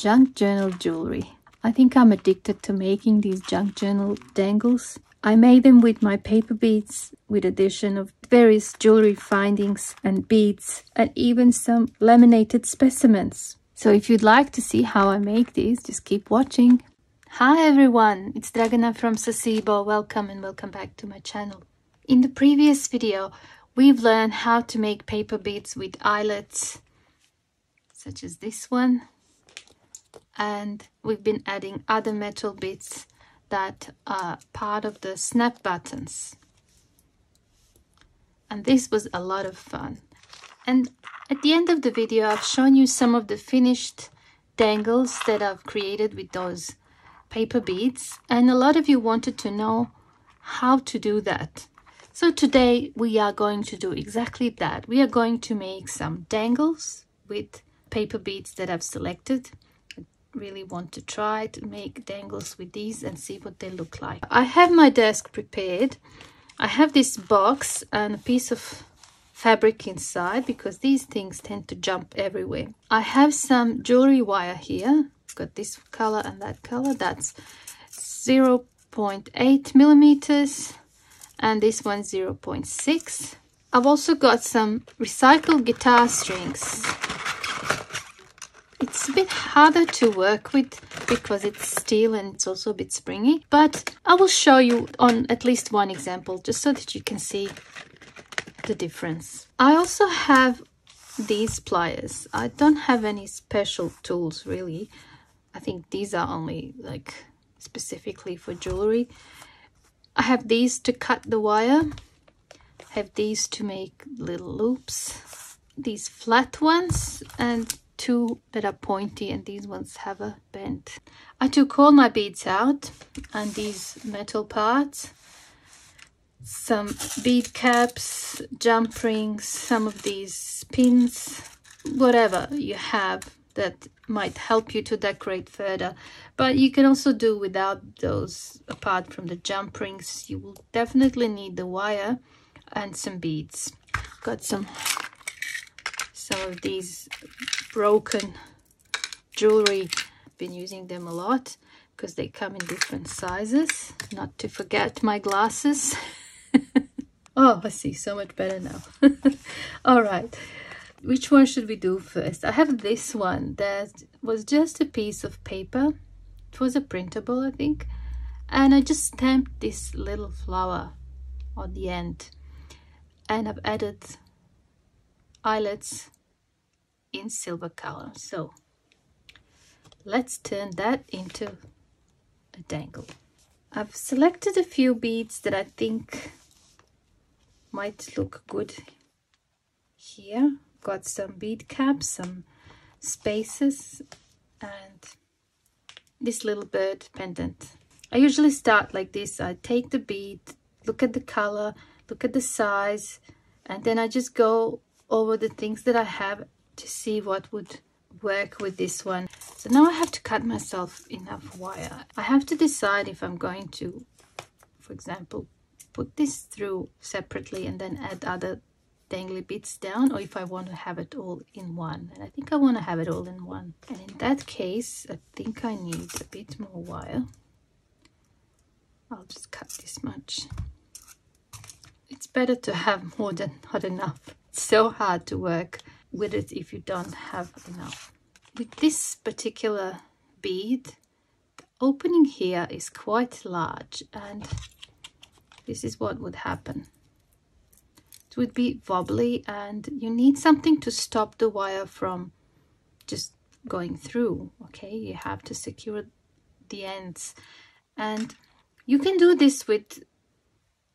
junk journal jewelry. I think I'm addicted to making these junk journal dangles. I made them with my paper beads, with addition of various jewelry findings and beads, and even some laminated specimens. So if you'd like to see how I make these, just keep watching. Hi everyone, it's Dragana from Saacibo. Welcome and welcome back to my channel. In the previous video, we've learned how to make paper beads with eyelets, such as this one. And we've been adding other metal bits that are part of the snap buttons. And this was a lot of fun. And at the end of the video, I've shown you some of the finished dangles that I've created with those paper beads. And a lot of you wanted to know how to do that. So today we are going to do exactly that. We are going to make some dangles with paper beads that I've selected. Really want to try to make dangles with these and see what they look like. I have my desk prepared. I have this box and a piece of fabric inside because these things tend to jump everywhere. I have some jewelry wire here. I've got this color and that color. That's 0.8 millimeters and this one 0.6. I've also got some recycled guitar strings. It's a bit harder to work with because it's steel and it's also a bit springy, but I will show you on at least one example just so that you can see the difference. I also have these pliers. I don't have any special tools really. I think these are only like specifically for jewelry. I have these to cut the wire. I have these to make little loops. These flat ones and two that are pointy, and these ones have a bend. I took all my beads out and these metal parts, some bead caps, jump rings, some of these pins, whatever you have that might help you to decorate further. But you can also do without those. Apart from the jump rings, you will definitely need the wire and some beads. Got some of these broken jewelry. Been using them a lot because they come in different sizes. Not to forget my glasses. Oh, I see so much better now. All right, which one should we do first? I have this one that was just a piece of paper. It was a printable, I think, and I just stamped this little flower on the end, and I've added eyelets in silver color. So let's turn that into a dangle. I've selected a few beads that I think might look good here. Got some bead caps, some spaces, and this little bird pendant. I usually start like this. I take the bead, look at the color, look at the size, and then I just go over the things that I have to see what would work with this one. So now I have to cut myself enough wire. I have to decide if I'm going to, for example, put this through separately and then add other dangly bits down, or if I want to have it all in one. And I think I want to have it all in one. And in that case, I think I need a bit more wire. I'll just cut this much. It's better to have more than not enough. It's so hard to work with it if you don't have enough. With this particular bead, the opening here is quite large, and this is what would happen. It would be wobbly, and you need something to stop the wire from just going through. Okay, you have to secure the ends, and you can do this with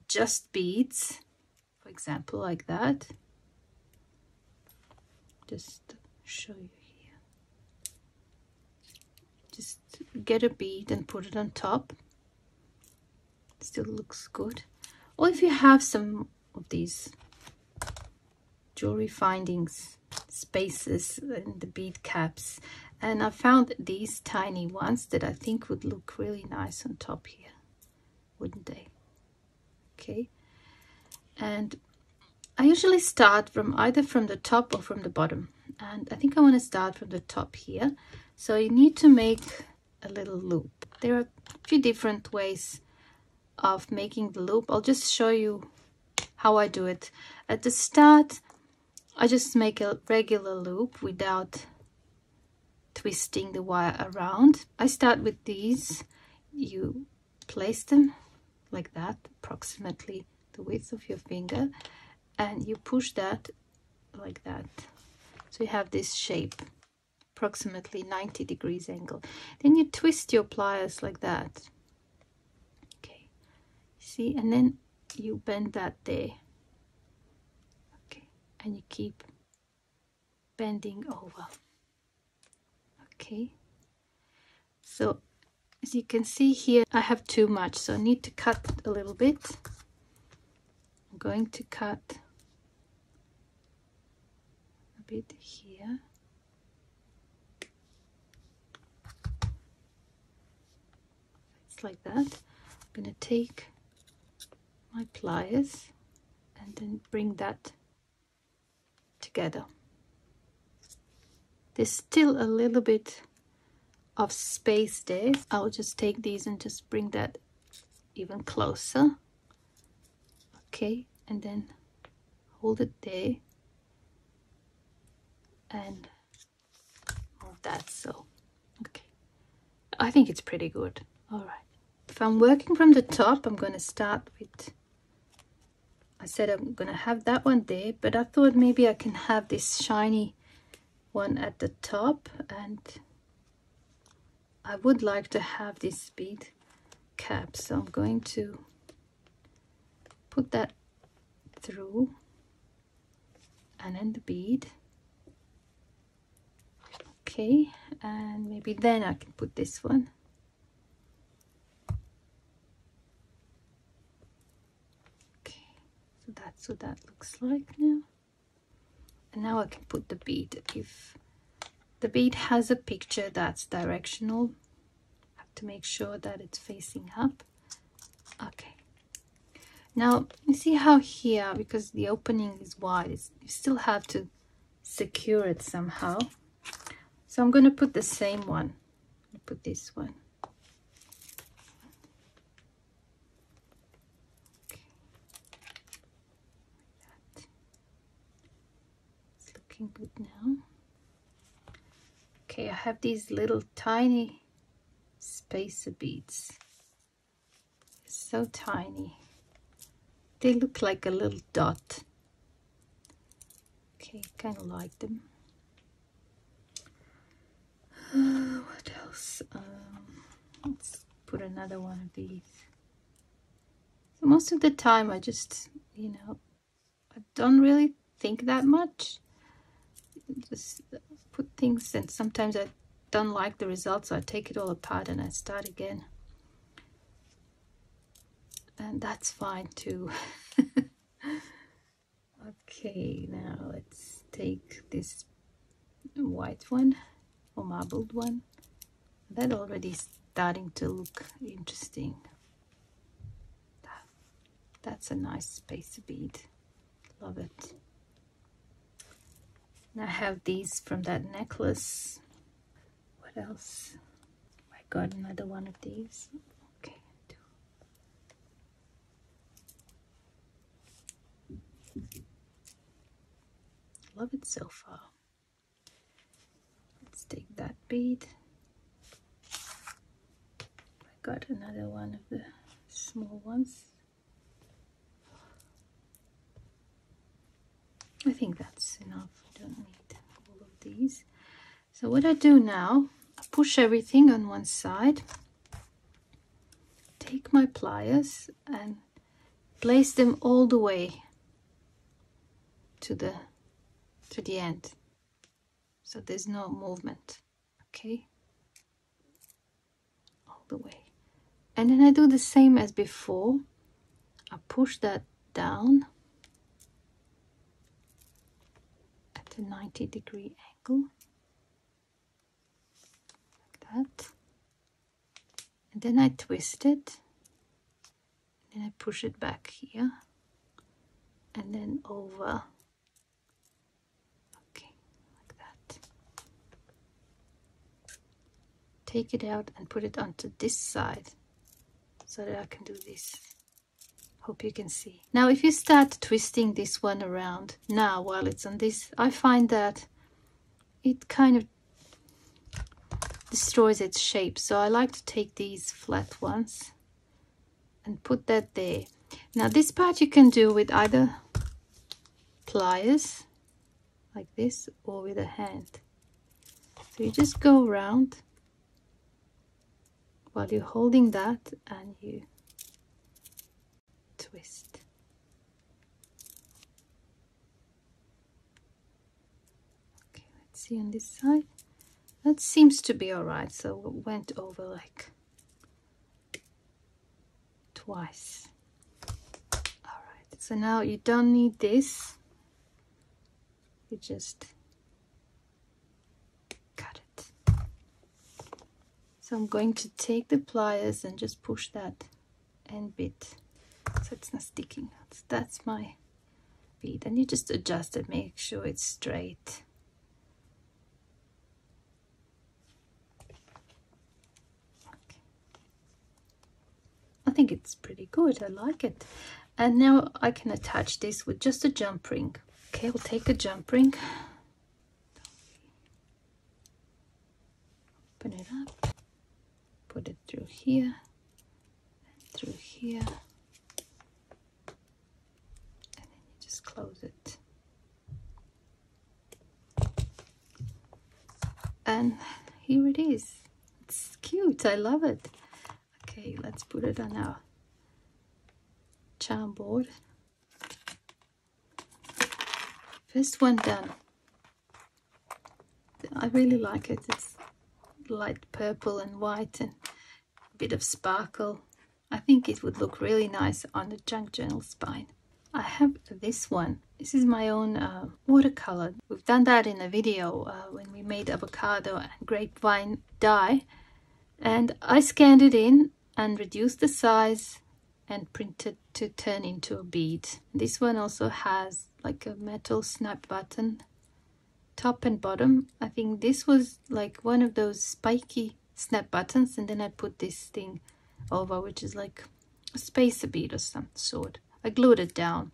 just beads, for example, like that. Just show you here. Just get a bead and put it on top. Still looks good. Or if you have some of these jewelry findings, spaces in the bead caps, and I found these tiny ones that I think would look really nice on top here, wouldn't they? Okay, and I usually start from either from the top or from the bottom, and I think I want to start from the top here. So you need to make a little loop. There are a few different ways of making the loop. I'll just show you how I do it. At the start, I just make a regular loop without twisting the wire around. I start with these. You place them like that, approximately the width of your finger, and you push that like that. So you have this shape, approximately 90 degrees angle. Then you twist your pliers like that. Okay, see, and then you bend that there. Okay, and you keep bending over. Okay, so as you can see here, I have too much, so I need to cut a little bit. I'm going to cut a bit here. It's like that. I'm going to take my pliers and then bring that together. There's still a little bit of space there. I'll just take these and just bring that even closer. Okay, and then hold it there and move that. So okay, I think it's pretty good. All right, if I'm working from the top, I'm going to start with, I said I'm going to have that one there, but I thought maybe I can have this shiny one at the top, and I would like to have this bead cap, so I'm going to put that through and then the bead. Okay, and maybe then I can put this one. Okay, so that's what that looks like now. And now I can put the bead. If the bead has a picture that's directional, I have to make sure that it's facing up. Okay, now you see how here, because the opening is wide, you still have to secure it somehow. So I'm going to put the same one. I'll put this one. Okay. Like that. It's looking good now. Okay, I have these little tiny spacer beads. They're so tiny. They look like a little dot. Okay, kind of like them. What else? Let's put another one of these. So most of the time I just, you know, I don't really think that much. Just put things, and sometimes I don't like the results, so I take it all apart and I start again. And that's fine too. Okay, now let's take this white one or marbled one. That already starting to look interesting. That's a nice spacer bead. Love it. And I have these from that necklace. What else? I got another one of these. Okay. Love it so far. Let's take that bead. I got another one of the small ones. I think that's enough. I don't need all of these. So what I do now, I push everything on one side, take my pliers and place them all the way to the end, so there's no movement. Okay, all the way. And then I do the same as before. I push that down at a 90-degree angle, like that. And then I twist it, and then I push it back here, and then over. Okay, like that. take it out and put it onto this side so that I can do this. Hope you can see. Now if you start twisting this one around now while it's on this, I find that it kind of destroys its shape. So I like to take these flat ones and put that there. Now this part you can do with either pliers like this or with a hand. So you just go around while you're holding that and you twist. Okay, let's see on this side. That seems to be all right. So it went over like twice. All right, so now you don't need this. You just cut it. So I'm going to take the pliers and just push that end bit so it's not sticking out. So that's my bead, and you just adjust it, make sure it's straight. Okay. I think it's pretty good. I like it. And now I can attach this with just a jump ring. Okay, we'll take a jump ring, open it up, put it through here, through here, and then you just close it. And here it is. It's cute. I love it. Okay, let's put it on our charm board. First one done. I really like it. It's light purple and white and a bit of sparkle. I think it would look really nice on the junk journal spine. I have this one. This is my own watercolor. We've done that in a video when we made avocado and grapevine dye. And I scanned it in and reduced the size and printed to turn into a bead. This one also has like a metal snap button, top and bottom. I think this was like one of those spiky snap buttons, and then I put this thing over, which is like a spacer bead of some sort. I glued it down.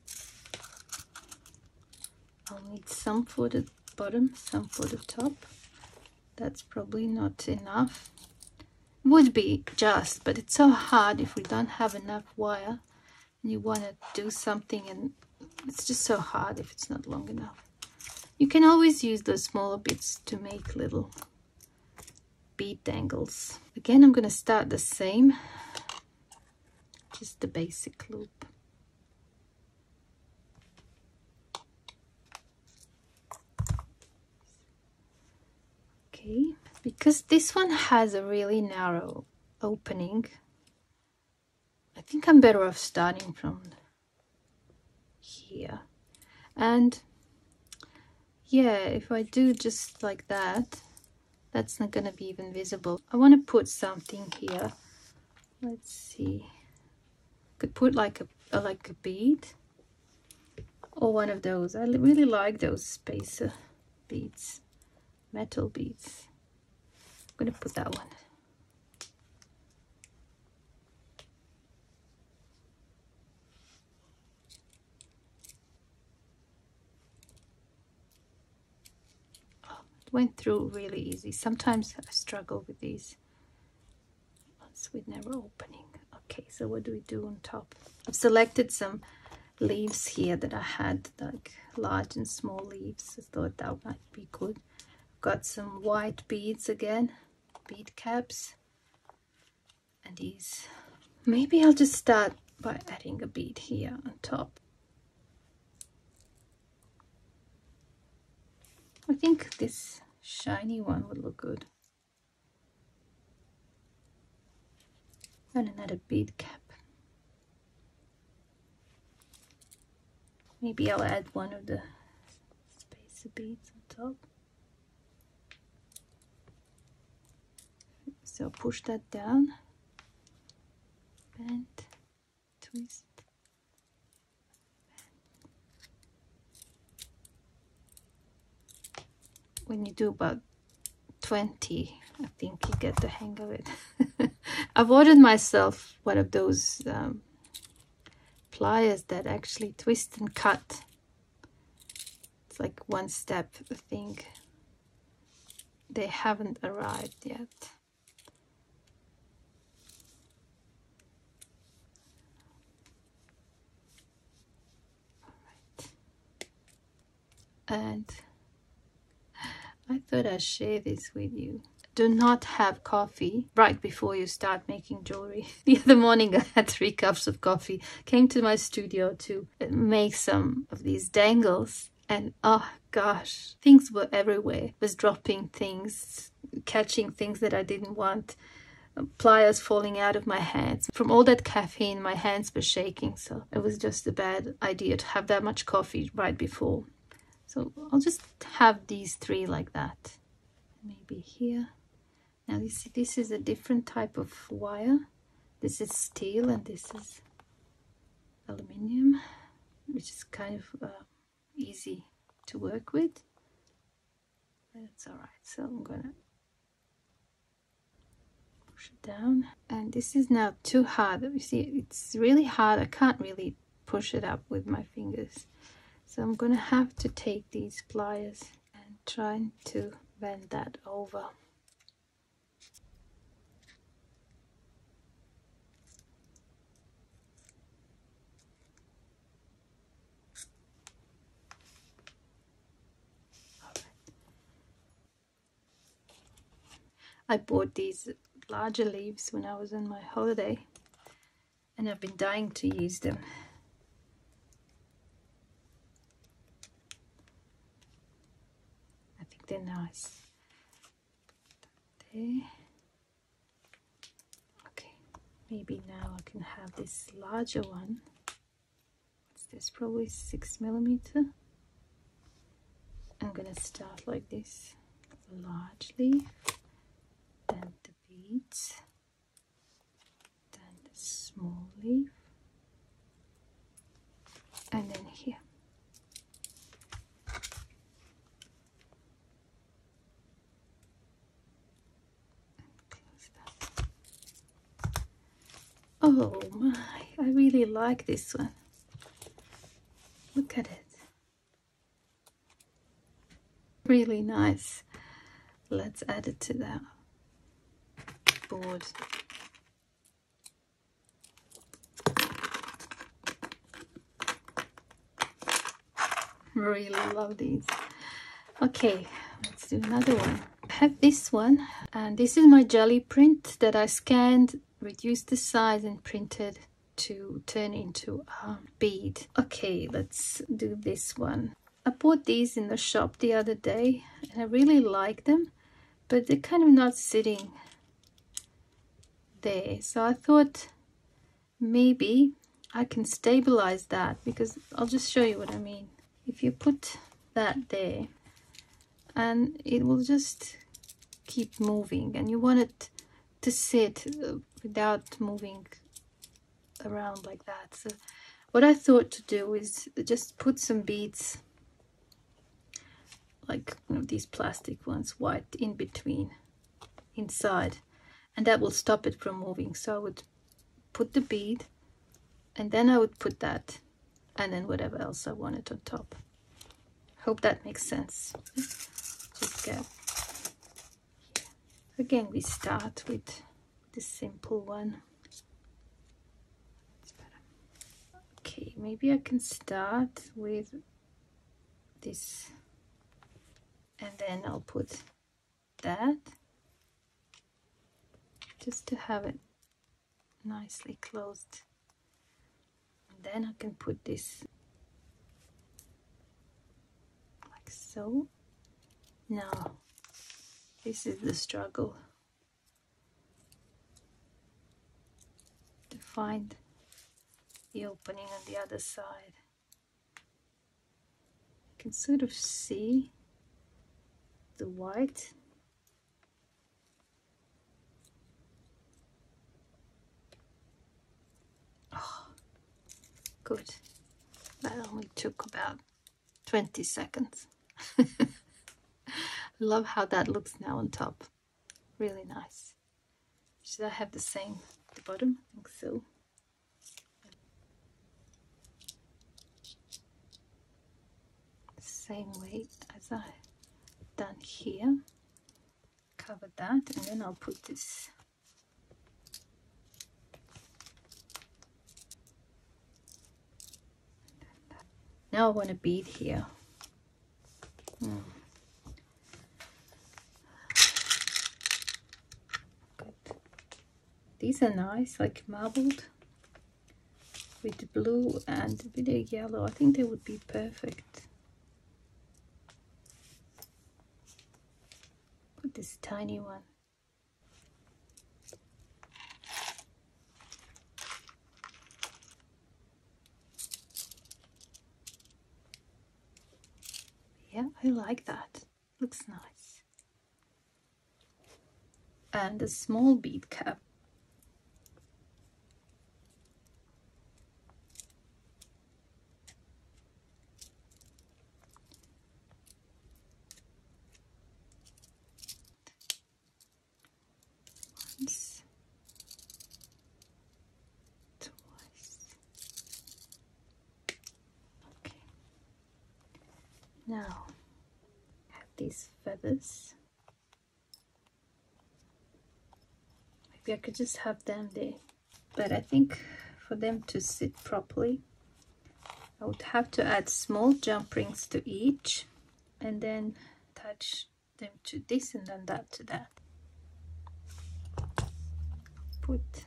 I'll need some for the bottom, some for the top. That's probably not enough. Would be just, but it's so hard if we don't have enough wire and you want to do something, and it's just so hard if it's not long enough. You can always use those smaller bits to make little bead dangles. Again, I'm going to start the same, just the basic loop. Okay, because this one has a really narrow opening, I think I'm better off starting from here. And yeah, if I do just like that, that's not gonna be even visible. I want to put something here. Let's see. Could put like a bead or one of those. I really like those spacer beads, metal beads. I'm gonna put that one. Went through really easy. Sometimes I struggle with these ones with narrow opening. Okay, so what do we do on top? I've selected some leaves here that I had, like large and small leaves. I thought that might be good. Got some white beads again, bead caps, and these. Maybe I'll just start by adding a bead here on top. I think this shiny one would look good. And another bead cap. Maybe I'll add one of the spacer beads on top. So push that down, bend, twist. When you do about 20, I think you get the hang of it. I've ordered myself one of those pliers that actually twist and cut. It's like one step thing. They haven't arrived yet. And I thought I'd share this with you. Do not have coffee right before you start making jewelry. The other morning I had 3 cups of coffee, came to my studio to make some of these dangles, and oh gosh, things were everywhere. I was dropping things, catching things that I didn't want, pliers falling out of my hands. From all that caffeine, my hands were shaking, so it was just a bad idea to have that much coffee right before. So I'll just have these 3 like that. Maybe here. Now you see, this is a different type of wire. This is steel and this is aluminium, which is kind of easy to work with. But it's alright. So I'm gonna push it down. And this is now too hard. You see, it's really hard. I can't really push it up with my fingers. So I'm gonna have to take these pliers and try to bend that over. I bought these larger leaves when I was on my holiday, and I've been dying to use them. I think they're nice. There. Okay, maybe now I can have this larger one. What's this? Probably 6mm. I'm gonna start like this. A large leaf. Then the beads, then the small leaf, and then here. Close that. Oh my, I really like this one. Look at it. Really nice. Let's add it to that board. Really love these. Okay, let's do another one. I have this one, and this is my jelly print that I scanned, reduced the size and printed to turn into a bead. Okay, let's do this one. I bought these in the shop the other day and I really like them, but they're kind of not sitting there, so I thought maybe I can stabilize that, because I'll just show you what I mean. If you put that there, and it will just keep moving, and you want it to sit without moving around like that. So what I thought to do is just put some beads, like these plastic ones, white, in between, inside, and that will stop it from moving. So I would put the bead, and then I would put that, and then whatever else I wanted on top. Hope that makes sense. Just go. Again, we start with the simple one. Okay, maybe I can start with this, and then I'll put that, just to have it nicely closed. And then I can put this like so. Now, this is the struggle, to find the opening on the other side. You can sort of see the white. Oh, good. That only took about 20 seconds. Love how that looks now on top. Really nice. Should I have the same at the bottom? I think so. Same way as I done here. Cover that, and then I'll put this. Now I want a bead here. Good. These are nice, like marbled with blue and a bit of yellow. I think they would be perfect. Put this tiny one. Yeah, I like that. Looks nice. And a small bead cap. Once, twice. Okay. Now, I have these feathers. Maybe I could just have them there. But I think for them to sit properly, I would have to add small jump rings to each and then attach them to this and then that to that. Put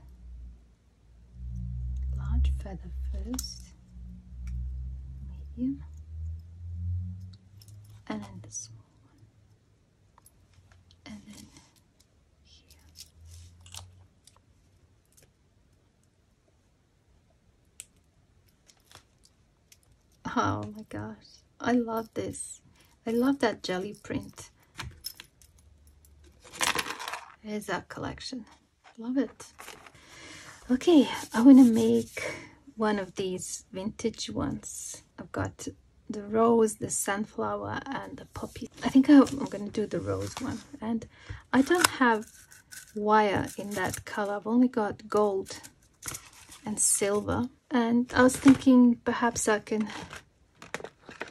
large feather first, medium, and then the small one, and then here. Oh my gosh, I love this. I love that jelly print. Here's our collection. Love it. Okay, I want to make one of these vintage ones. I've got the rose, the sunflower, and the poppy. I think I'm going to do the rose one. And I don't have wire in that color. I've only got gold and silver. And I was thinking perhaps I can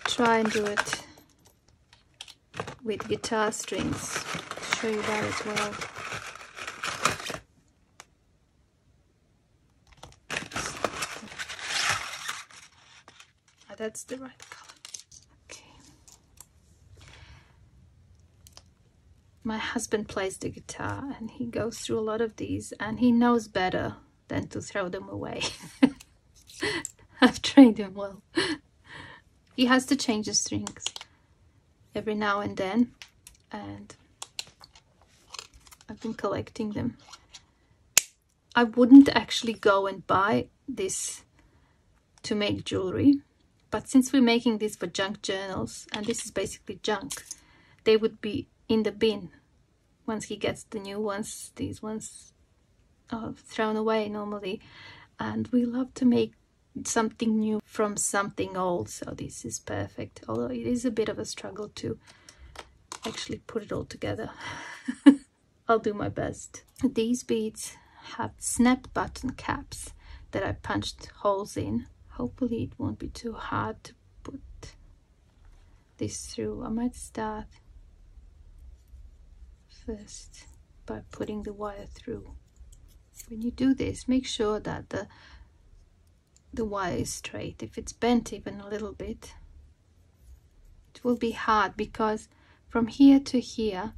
try and do it with guitar strings. Show you that as well. That's the right color. Okay. My husband plays the guitar and he goes through a lot of these and he knows better than to throw them away. I've trained him well. He has to change the strings every now and then, and I've been collecting them. I wouldn't actually go and buy this to make jewelry. But since we're making this for junk journals, and this is basically junk, they would be in the bin once he gets the new ones. These ones are thrown away normally. And we love to make something new from something old, so this is perfect. Although it is a bit of a struggle to actually put it all together. I'll do my best. These beads have snap button caps that I punched holes in. Hopefully it won't be too hard to put this through. I might start first by putting the wire through. When you do this, make sure that the wire is straight. If it's bent even a little bit, it will be hard because from here to here,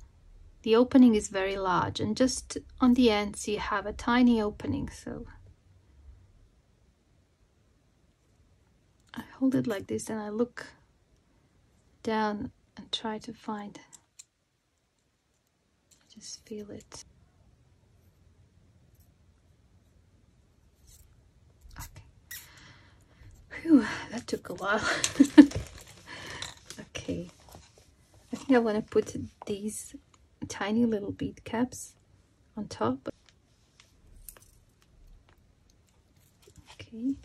the opening is very large, and just on the ends you have a tiny opening, so I hold it like this and I look down and try to find, just feel it. Okay. Phew, that took a while. Okay. I think I want to put these tiny little bead caps on top. Okay.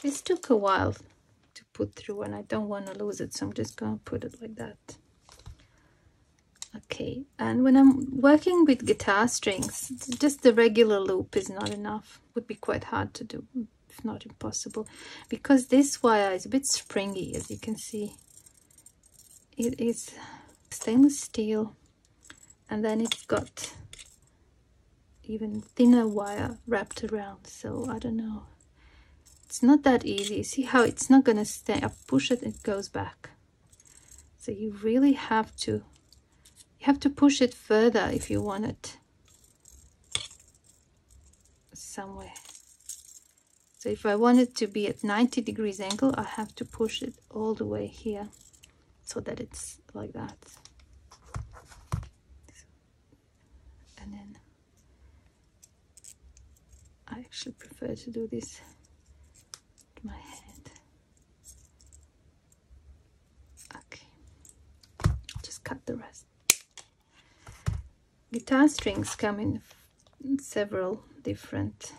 This took a while to put through and I don't want to lose it, so I'm just going to put it like that. Okay, and when I'm working with guitar strings, just the regular loop is not enough. Would be quite hard to do, if not impossible, because this wire is a bit springy, as you can see. It is stainless steel, and then it's got even thinner wire wrapped around, so I don't know. It's not that easy. See how it's not gonna stay. I push it, it goes back. So you really have to push it further if you want it somewhere. So if I want it to be at 90 degrees angle, I have to push it all the way here so that it's like that. And then I actually prefer to do this with my hand. Okay, just cut the rest. Guitar strings come in several different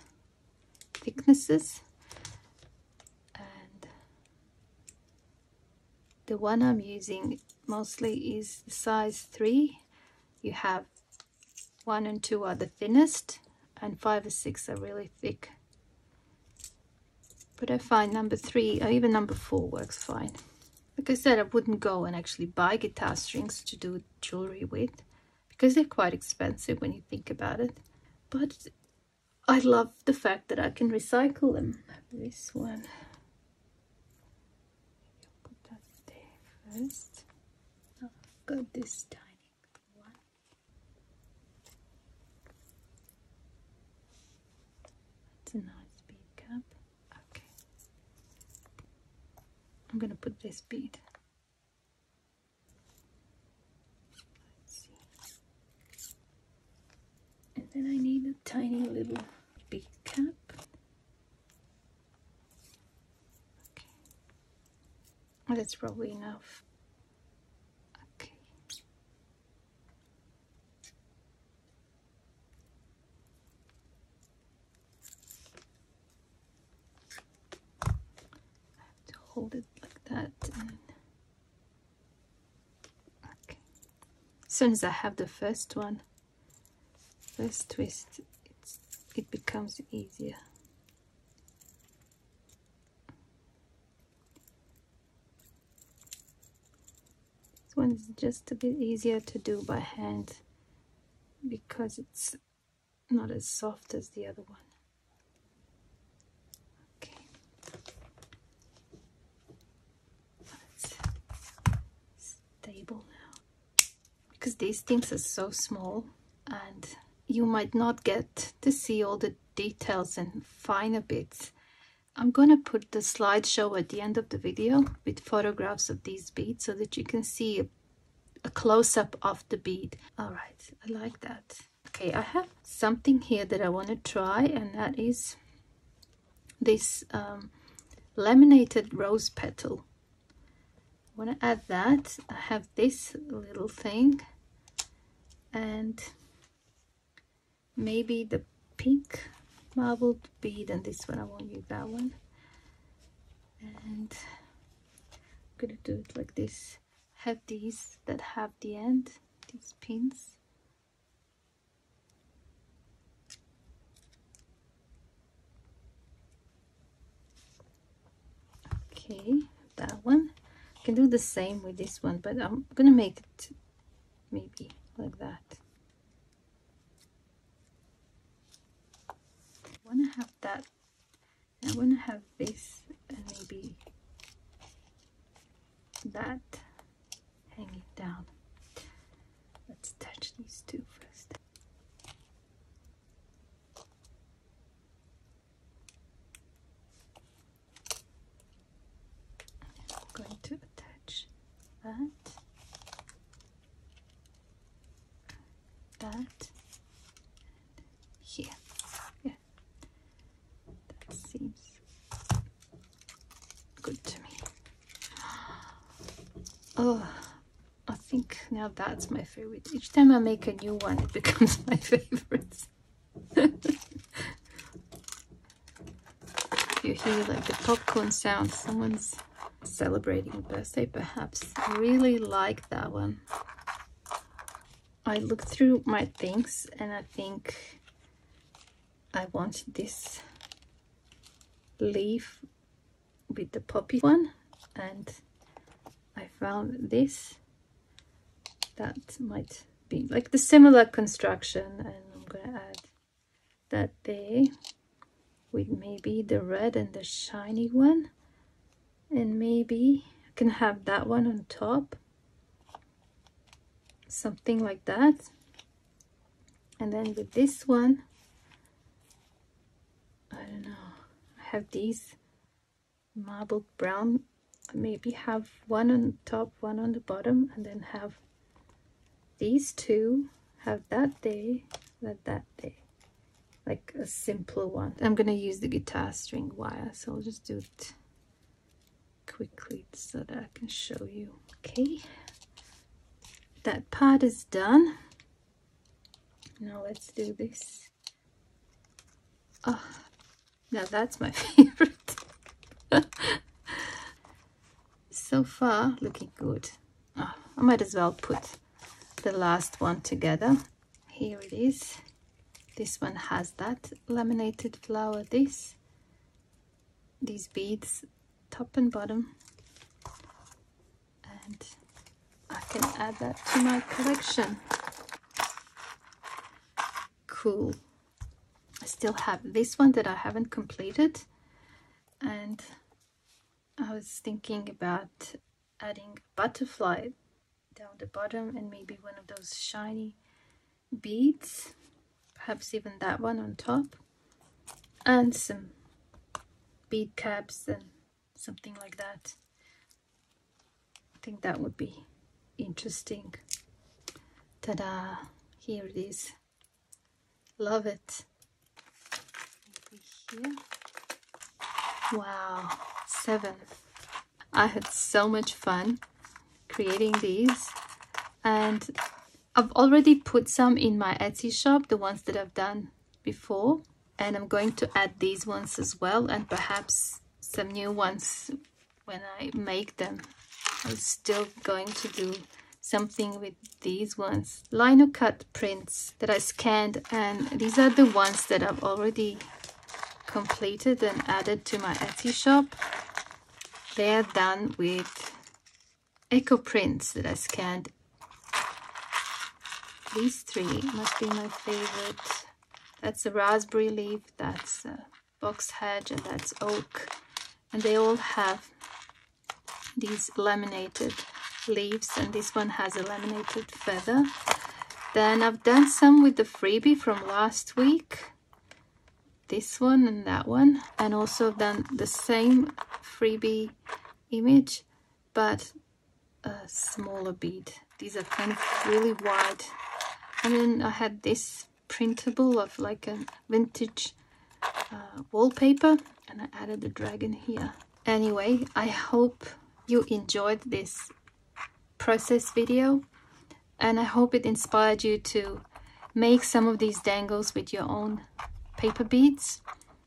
thicknesses, and the one I'm using mostly is the size 3. You have 1 and 2 are the thinnest, and 5 and 6 are really thick. But I find number 3 or even number 4 works fine. Like I said, I wouldn't go and actually buy guitar strings to do jewelry with, because they're quite expensive when you think about it. But I love the fact that I can recycle them. This one, put that there first. Oh, I've got this tiny one. That's a nice bead cap. Okay, I'm gonna put this bead. Then I need a tiny little bead cap. Okay, well, that's probably enough. Okay. I have to hold it like that. And okay. As soon as I have the first twist, it becomes easier. This one is just a bit easier to do by hand because it's not as soft as the other one. Okay, that's stable now, because these things are so small and you might not get to see all the details and finer bits. I'm going to put the slideshow at the end of the video with photographs of these beads so that you can see a close-up of the bead. All right, I like that. Okay, I have something here that I want to try, and that is this laminated rose petal. I want to add that. I have this little thing, and maybe the pink marbled bead, and this one I won't use that one. And I'm gonna do it like this. Have these that have the end, these pins. Okay, that one. I can do the same with this one, but I'm gonna make it maybe like that. I want to have that. I want to have this and maybe that hanging down. Let's attach these two first. I'm going to attach that, and here. Yeah, that seems good to me. Oh, I think now that's my favorite. Each time I make a new one, it becomes my favorite. You hear like the popcorn sound, someone's celebrating a birthday perhaps. I really like that one. I looked through my things and I think I want this leaf with the poppy one, and I found this that might be like the similar construction, and I'm gonna add that there with maybe the red and the shiny one, and maybe I can have that one on top, something like that. And then with this one, I don't know, I have these marbled brown, maybe have one on top, one on the bottom, and then have these two, have that there, that there, like a simpler one. I'm gonna use the guitar string wire, so I'll just do it quickly so that I can show you. Okay, that part is done. Now let's do this. Oh, now that's my favorite. So far looking good. Oh, I might as well put the last one together. Here it is. This one has that laminated flower, these beads top and bottom, and I can add that to my collection. Cool. I still have this one that I haven't completed, and I was thinking about adding a butterfly down the bottom and maybe one of those shiny beads, perhaps even that one on top, and some bead caps and something like that. I think that would be interesting. Ta-da! Here it is. Love it. Maybe here. Wow, 7. I had so much fun creating these, and I've already put some in my Etsy shop, the ones that I've done before, and I'm going to add these ones as well, and perhaps some new ones when I make them. I'm still going to do something with these ones, lino cut prints that I scanned, and these are the ones that I've already completed and added to my Etsy shop. They're done with eco prints that I scanned. These 3 must be my favorite. That's a raspberry leaf, that's a box hedge, and that's oak, and they all have these laminated leaves, and this one has a laminated feather. Then I've done some with the freebie from last week, this one and that one, and also done the same freebie image but a smaller bead. These are kind of really wide. And then I had this printable of like a vintage wallpaper, and I added the dragon here. Anyway, I hope you enjoyed this process video, and I hope it inspired you to make some of these dangles with your own paper beads.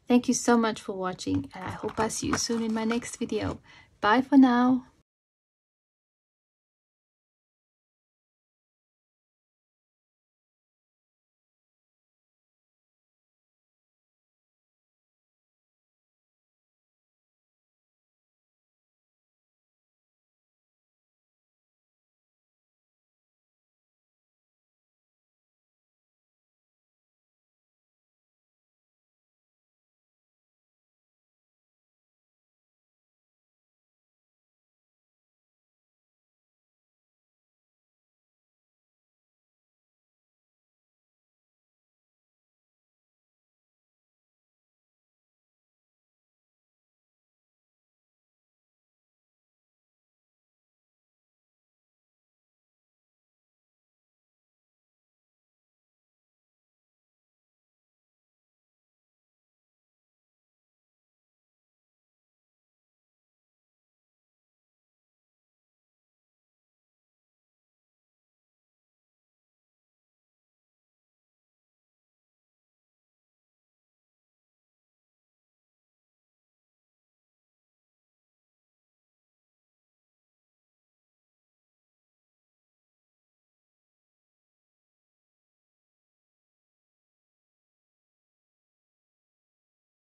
Thank you so much for watching, and I hope I see you soon in my next video. Bye for now.